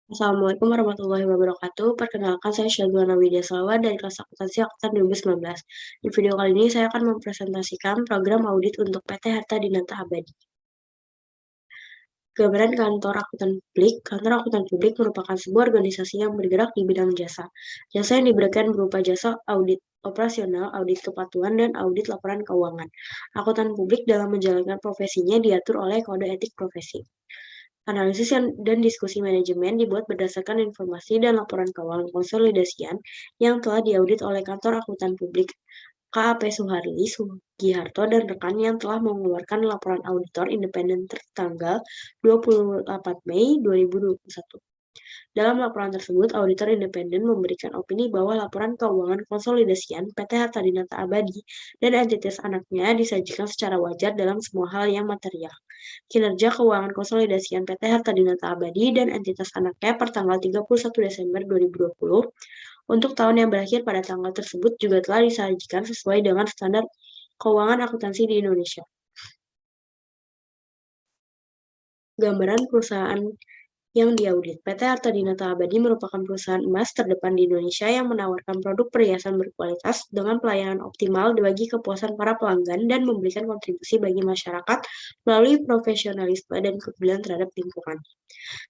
Assalamualaikum warahmatullahi wabarakatuh. Perkenalkan, saya Syazwana Widyasawa dari kelas akuntansi angkatan 2019. Di video kali ini saya akan mempresentasikan program audit untuk PT Harta Dinata Abadi. Gambaran kantor akuntan publik. Kantor akuntan publik merupakan sebuah organisasi yang bergerak di bidang jasa. Jasa yang diberikan berupa jasa audit operasional, audit kepatuhan, dan audit laporan keuangan. Akuntan publik dalam menjalankan profesinya diatur oleh kode etik profesi. Analisis dan diskusi manajemen dibuat berdasarkan informasi dan laporan keuangan konsolidasian yang telah diaudit oleh Kantor Akuntan Publik KAP Suharli Sugiharto dan rekan yang telah mengeluarkan laporan auditor independen tertanggal 28 Mei 2021. Dalam laporan tersebut, auditor independen memberikan opini bahwa laporan keuangan konsolidasian PT Harta Dinata Abadi dan entitas anaknya disajikan secara wajar dalam semua hal yang material. Kinerja keuangan konsolidasian PT Harta Dinata Abadi dan entitas anaknya per tanggal 31 Desember 2020 untuk tahun yang berakhir pada tanggal tersebut juga telah disajikan sesuai dengan standar keuangan akuntansi di Indonesia. Gambaran perusahaan yang diaudit. PT Harta Dinata Abadi merupakan perusahaan emas terdepan di Indonesia yang menawarkan produk perhiasan berkualitas dengan pelayanan optimal bagi kepuasan para pelanggan dan memberikan kontribusi bagi masyarakat melalui profesionalisme dan kepedulian terhadap lingkungan.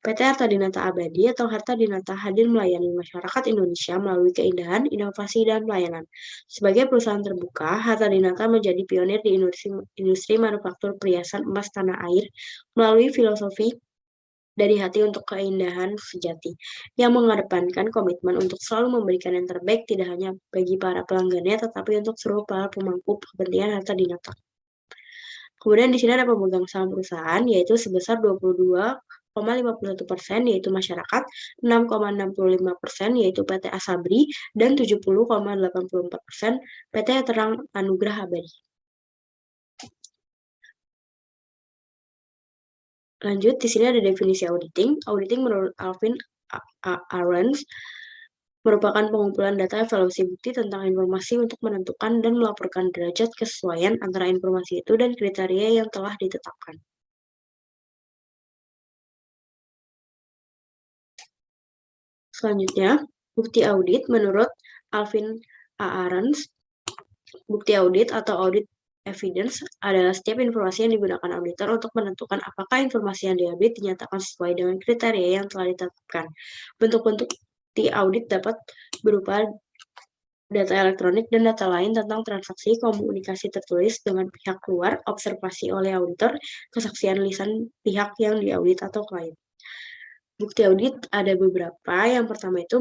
PT Harta Dinata Abadi atau Harta Dinata hadir melayani masyarakat Indonesia melalui keindahan, inovasi, dan pelayanan. Sebagai perusahaan terbuka, Harta Dinata menjadi pionir di industri manufaktur perhiasan emas tanah air melalui filosofi dari hati untuk keindahan sejati, yang mengedepankan komitmen untuk selalu memberikan yang terbaik tidak hanya bagi para pelanggannya, tetapi untuk seluruh para pemangku kepentingan Harta Dinata. Kemudian di sini ada pemegang saham perusahaan, yaitu sebesar 22,51%, yaitu masyarakat, 6,65%, yaitu PT Asabri, dan 70,84% PT Terang Anugrah Abadi. Lanjut, di sini ada definisi auditing. Auditing menurut Alvin Ahrens merupakan pengumpulan data evaluasi bukti tentang informasi untuk menentukan dan melaporkan derajat kesesuaian antara informasi itu dan kriteria yang telah ditetapkan. Selanjutnya, bukti audit menurut Alvin Ahrens. Bukti audit atau audit evidence adalah setiap informasi yang digunakan auditor untuk menentukan apakah informasi yang diaudit dinyatakan sesuai dengan kriteria yang telah ditetapkan. Bentuk-bentuk bukti audit dapat berupa data elektronik dan data lain tentang transaksi, komunikasi tertulis dengan pihak luar, observasi oleh auditor, kesaksian lisan pihak yang diaudit atau klien. Bukti audit ada beberapa. Yang pertama itu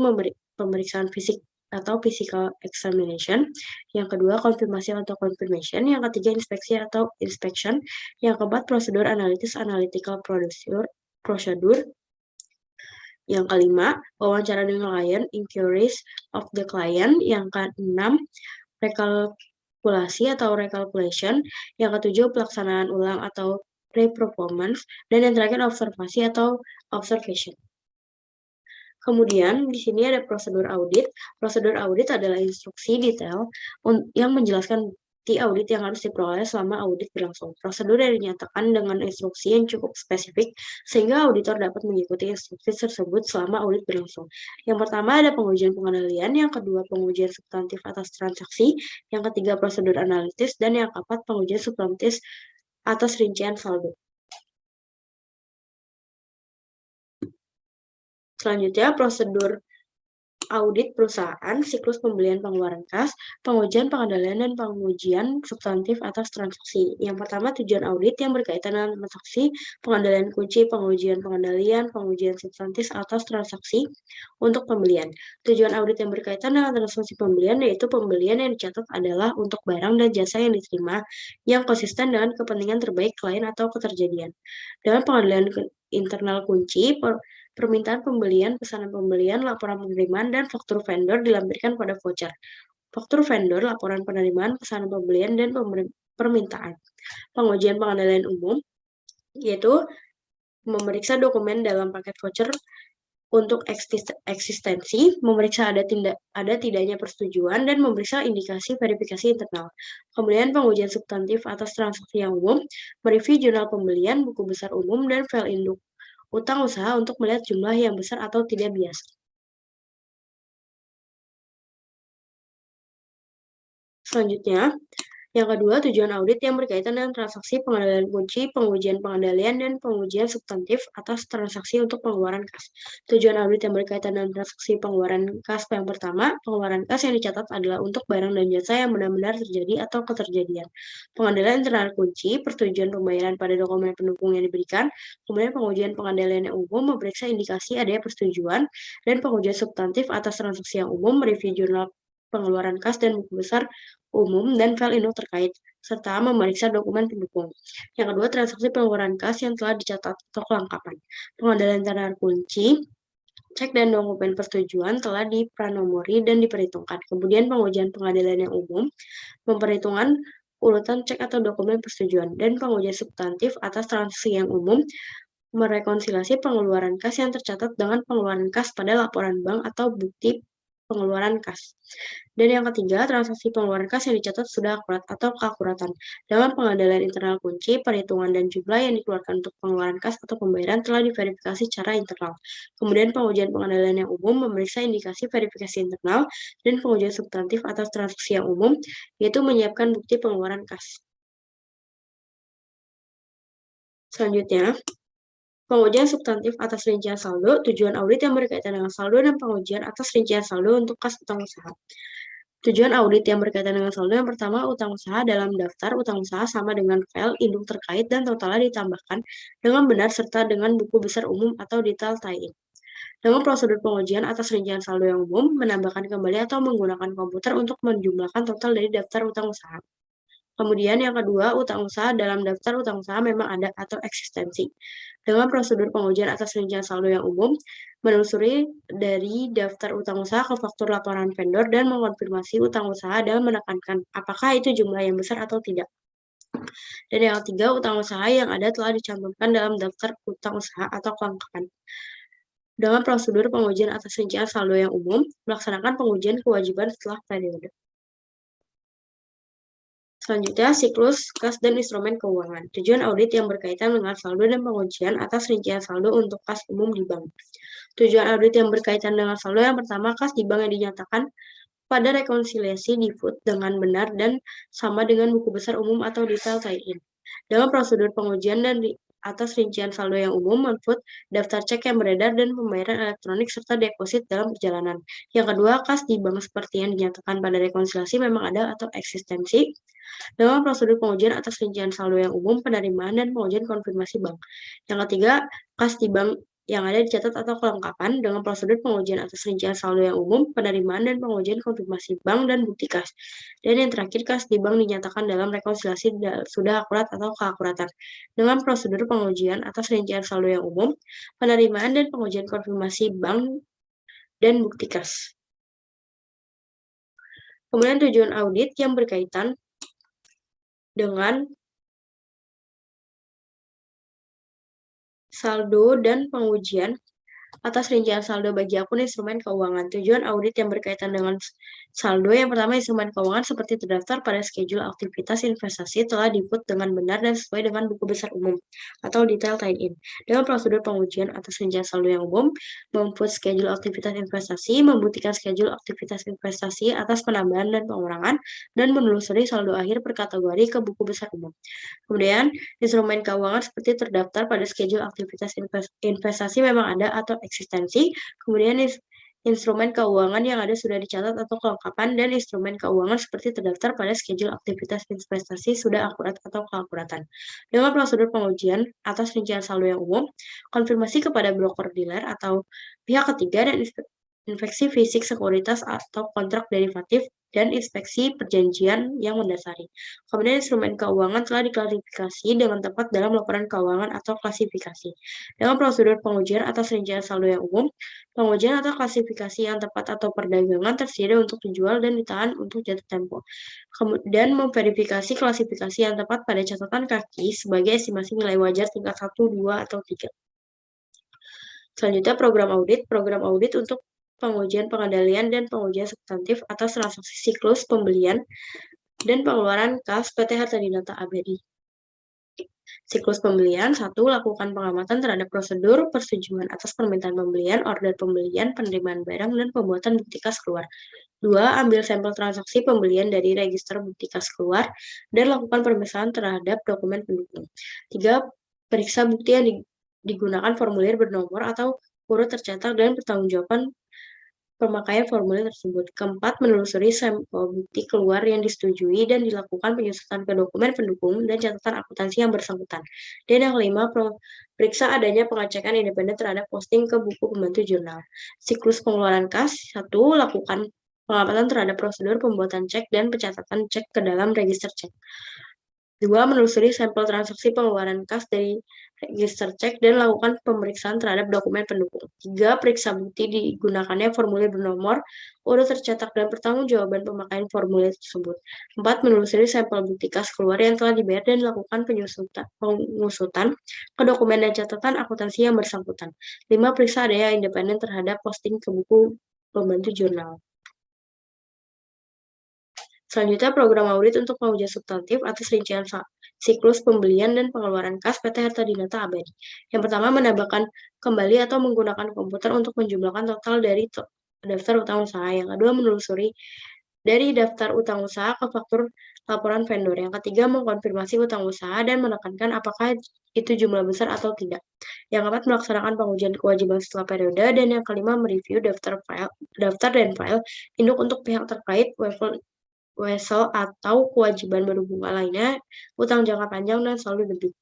pemeriksaan fisik atau physical examination. Yang kedua, konfirmasi atau confirmation. Yang ketiga, inspeksi atau inspection. Yang keempat, prosedur analitis analytical procedure. Yang kelima, wawancara dengan klien, inquiries of the client. Yang keenam, rekalkulasi atau recalculation. Yang ketujuh, pelaksanaan ulang atau pre-performance. Dan yang terakhir, observasi atau observation. Kemudian di sini ada prosedur audit. Prosedur audit adalah instruksi detail yang menjelaskan bukti audit yang harus diperoleh selama audit berlangsung. Prosedur yang dinyatakan dengan instruksi yang cukup spesifik sehingga auditor dapat mengikuti instruksi tersebut selama audit berlangsung. Yang pertama ada pengujian pengendalian, yang kedua pengujian substantif atas transaksi, yang ketiga prosedur analitis, dan yang keempat pengujian substantif atas rincian saldo. Selanjutnya, prosedur audit perusahaan, siklus pembelian pengeluaran kas, pengujian pengendalian, dan pengujian substantif atas transaksi. Yang pertama, tujuan audit yang berkaitan dengan transaksi, pengendalian kunci, pengujian pengendalian, pengujian substantif atas transaksi untuk pembelian. Tujuan audit yang berkaitan dengan transaksi pembelian yaitu pembelian yang dicatat adalah untuk barang dan jasa yang diterima yang konsisten dengan kepentingan terbaik klien atau keterjadian. Dengan pengendalian internal kunci, permintaan pembelian, pesanan pembelian, laporan penerimaan, dan faktur vendor dilampirkan pada voucher. Faktur vendor, laporan penerimaan, pesanan pembelian, dan permintaan. Pengujian pengendalian umum, yaitu memeriksa dokumen dalam paket voucher untuk eksistensi, memeriksa ada tidaknya persetujuan, dan memeriksa indikasi verifikasi internal. Kemudian pengujian substantif atas transaksi yang umum, mereview jurnal pembelian, buku besar umum, dan file induk utang usaha untuk melihat jumlah yang besar atau tidak biasa. Selanjutnya, yang kedua, tujuan audit yang berkaitan dengan transaksi pengendalian kunci, pengujian pengendalian, dan pengujian substantif atas transaksi untuk pengeluaran kas. Tujuan audit yang berkaitan dengan transaksi pengeluaran kas yang pertama, pengeluaran kas yang dicatat adalah untuk barang dan jasa yang benar-benar terjadi atau keterjadian. Pengendalian internal kunci, persetujuan pembayaran pada dokumen pendukung yang diberikan, kemudian pengujian pengendalian yang umum, memeriksa indikasi adanya persetujuan, dan pengujian substantif atas transaksi yang umum, mereview jurnal pengeluaran kas dan buku besar umum dan file induk terkait, serta memeriksa dokumen pendukung. Yang kedua, transaksi pengeluaran kas yang telah dicatat atau kelengkapan. Pengendalian tanda kunci, cek dan dokumen persetujuan telah dipranomori dan diperhitungkan. Kemudian pengujian pengadilan yang umum, memperhitungkan urutan cek atau dokumen persetujuan, dan pengujian substantif atas transaksi yang umum, merekonsiliasi pengeluaran kas yang tercatat dengan pengeluaran kas pada laporan bank atau bukti pengeluaran kas. Dan yang ketiga, transaksi pengeluaran kas yang dicatat sudah akurat atau keakuratan. Dalam pengendalian internal kunci, perhitungan dan jumlah yang dikeluarkan untuk pengeluaran kas atau pembayaran telah diverifikasi secara internal. Kemudian pengujian pengendalian yang umum memeriksa indikasi verifikasi internal dan pengujian substantif atas transaksi yang umum, yaitu menyiapkan bukti pengeluaran kas. Selanjutnya, pengujian substantif atas rincian saldo, tujuan audit yang berkaitan dengan saldo dan pengujian atas rincian saldo untuk kas utang usaha. Tujuan audit yang berkaitan dengan saldo yang pertama, utang usaha dalam daftar utang usaha sama dengan file induk terkait dan totalnya ditambahkan dengan benar serta dengan buku besar umum atau detail tie-in. Dengan prosedur pengujian atas rincian saldo yang umum, menambahkan kembali atau menggunakan komputer untuk menjumlahkan total dari daftar utang usaha. Kemudian yang kedua, utang usaha dalam daftar utang usaha memang ada atau eksistensi. Dengan prosedur pengujian atas rincian saldo yang umum, menelusuri dari daftar utang usaha ke faktur laporan vendor dan mengonfirmasi utang usaha dan menekankan apakah itu jumlah yang besar atau tidak. Dan yang ketiga, utang usaha yang ada telah dicantumkan dalam daftar utang usaha atau kelengkapan. Dengan prosedur pengujian atas rincian saldo yang umum, melaksanakan pengujian kewajiban setelah periode. Selanjutnya, siklus kas dan instrumen keuangan. Tujuan audit yang berkaitan dengan saldo dan pengujian atas rincian saldo untuk kas umum di bank. Tujuan audit yang berkaitan dengan saldo yang pertama, kas di bank yang dinyatakan pada rekonsiliasi di food dengan benar dan sama dengan buku besar umum atau detail tie-in. Dengan prosedur pengujian dan atas rincian saldo yang umum, men-food, daftar cek yang beredar, dan pembayaran elektronik serta deposit dalam perjalanan. Yang kedua, kas di bank seperti yang dinyatakan pada rekonsiliasi memang ada atau eksistensi. Dengan prosedur pengujian atas rincian saldo yang umum, penerimaan, dan pengujian konfirmasi bank. Yang ketiga, kas di bank yang ada dicatat atau kelengkapan dengan prosedur pengujian atas rincian saldo yang umum, penerimaan, dan pengujian konfirmasi bank dan bukti kas. Dan yang terakhir, kas di bank dinyatakan dalam rekonsiliasi sudah akurat atau keakuratan. Dengan prosedur pengujian atas rincian saldo yang umum, penerimaan, dan pengujian konfirmasi bank dan bukti kas. Kemudian tujuan audit yang berkaitan dengan saldo dan pengujian atas rincian saldo bagi akun instrumen keuangan. Tujuan audit yang berkaitan dengan saldo yang pertama, instrumen keuangan seperti terdaftar pada schedule aktivitas investasi telah di-put dengan benar dan sesuai dengan buku besar umum atau detail tie-in. Dengan prosedur pengujian atas rincian saldo yang umum, mem-put schedule aktivitas investasi, membuktikan schedule aktivitas investasi atas penambahan dan pengurangan, dan menelusuri saldo akhir per kategori ke buku besar umum. Kemudian, instrumen keuangan seperti terdaftar pada schedule aktivitas investasi memang ada atau eksistensi. Kemudian, instrumen keuangan yang ada sudah dicatat atau kelengkapan, dan instrumen keuangan seperti terdaftar pada schedule aktivitas investasi sudah akurat atau keakuratan. Dengan prosedur pengujian atas rincian saldo yang umum, konfirmasi kepada broker dealer atau pihak ketiga, dan inspeksi fisik sekuritas atau kontrak derivatif, dan inspeksi perjanjian yang mendasari. Kemudian instrumen keuangan telah diklarifikasi dengan tepat dalam laporan keuangan atau klasifikasi. Dengan prosedur pengujian atas rincian saldo yang umum, pengujian atau klasifikasi yang tepat atau perdagangan tersedia untuk dijual dan ditahan untuk jatuh tempo. Kemudian memverifikasi klasifikasi yang tepat pada catatan kaki sebagai estimasi nilai wajar tingkat 1, 2, atau 3. Selanjutnya, program audit untuk pengujian pengendalian dan pengujian substantif atas transaksi siklus pembelian dan pengeluaran kas PT Harta Dinata Abadi. Siklus pembelian, 1. Lakukan pengamatan terhadap prosedur, persetujuan atas permintaan pembelian, order pembelian, penerimaan barang, dan pembuatan bukti kas keluar. 2. Ambil sampel transaksi pembelian dari register bukti kas keluar, dan lakukan pemeriksaan terhadap dokumen pendukung. 3. Periksa bukti yang digunakan formulir bernomor atau urut tercetak dan pertanggungjawaban pemakaian formulir tersebut. Keempat, menelusuri sampel bukti keluar yang disetujui dan dilakukan penyusutan ke dokumen pendukung dan catatan akuntansi yang bersangkutan. Dan yang kelima, periksa adanya pengecekan independen terhadap posting ke buku pembantu jurnal. Siklus pengeluaran kas, 1. Lakukan pengamatan terhadap prosedur pembuatan cek dan pencatatan cek ke dalam register cek. 2. Menelusuri sampel transaksi pengeluaran kas dari register cek dan lakukan pemeriksaan terhadap dokumen pendukung. 3. Periksa bukti digunakannya formulir bernomor, urut tercetak, dan pertanggungjawaban pemakaian formulir tersebut. 4. Menelusuri sampel bukti kas keluar yang telah dibayar dan lakukan pengusutan ke dokumen dan catatan akuntansi yang bersangkutan. 5. Periksa adanya independen terhadap posting ke buku pembantu jurnal. Selanjutnya, program audit untuk pengujian substantif atas rincian siklus pembelian dan pengeluaran kas PT Harta Dinata Abadi. Yang pertama, menambahkan kembali atau menggunakan komputer untuk menjumlahkan total dari daftar utang usaha. Yang kedua, menelusuri dari daftar utang usaha ke faktur laporan vendor. Yang ketiga, mengkonfirmasi utang usaha dan menekankan apakah itu jumlah besar atau tidak. Yang keempat, melaksanakan pengujian kewajiban setelah periode. Dan yang kelima, mereview daftar dan file induk untuk pihak terkait, wesel atau kewajiban berhubungan lainnya, utang jangka panjang, dan saldo debit.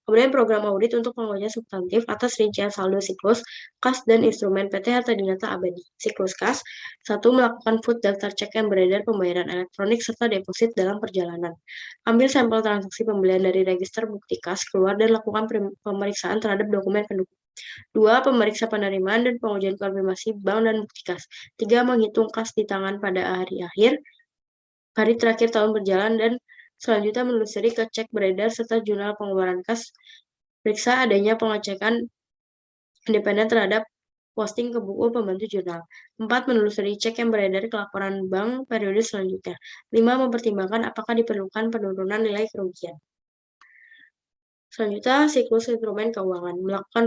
Kemudian program audit untuk pengujian substantif atas rincian saldo siklus, kas, dan instrumen PT Harta Dinata Abadi. Siklus kas, 1. Melakukan food daftar cek yang beredar pembayaran elektronik serta deposit dalam perjalanan. Ambil sampel transaksi pembelian dari register bukti kas keluar dan lakukan pemeriksaan terhadap dokumen pendukung. 2. Pemeriksa penerimaan dan pengujian konfirmasi bank dan bukti kas. 3. Menghitung kas di tangan pada hari terakhir tahun berjalan, dan selanjutnya menelusuri ke cek beredar serta jurnal pengeluaran kas. Periksa adanya pengecekan independen terhadap posting ke buku pembantu jurnal. 4. Menelusuri cek yang beredar ke laporan bank periode selanjutnya. 5. Mempertimbangkan apakah diperlukan penurunan nilai kerugian. Selanjutnya, siklus instrumen keuangan. 1.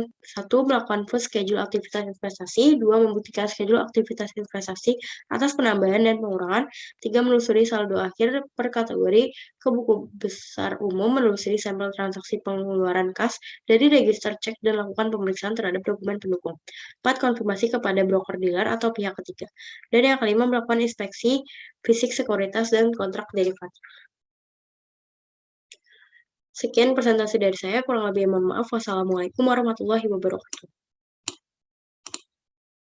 Melakukan full schedule aktivitas investasi. 2. Membuktikan schedule aktivitas investasi atas penambahan dan pengurangan. 3. Menelusuri saldo akhir per kategori ke buku besar umum. Menelusuri sampel transaksi pengeluaran kas dari register cek dan lakukan pemeriksaan terhadap dokumen pendukung. 4. Konfirmasi kepada broker dealer atau pihak ketiga. Dan yang kelima, melakukan inspeksi fisik sekuritas dan kontrak derivatif. Sekian presentasi dari saya, kurang lebih mohon maaf. Wassalamualaikum warahmatullahi wabarakatuh.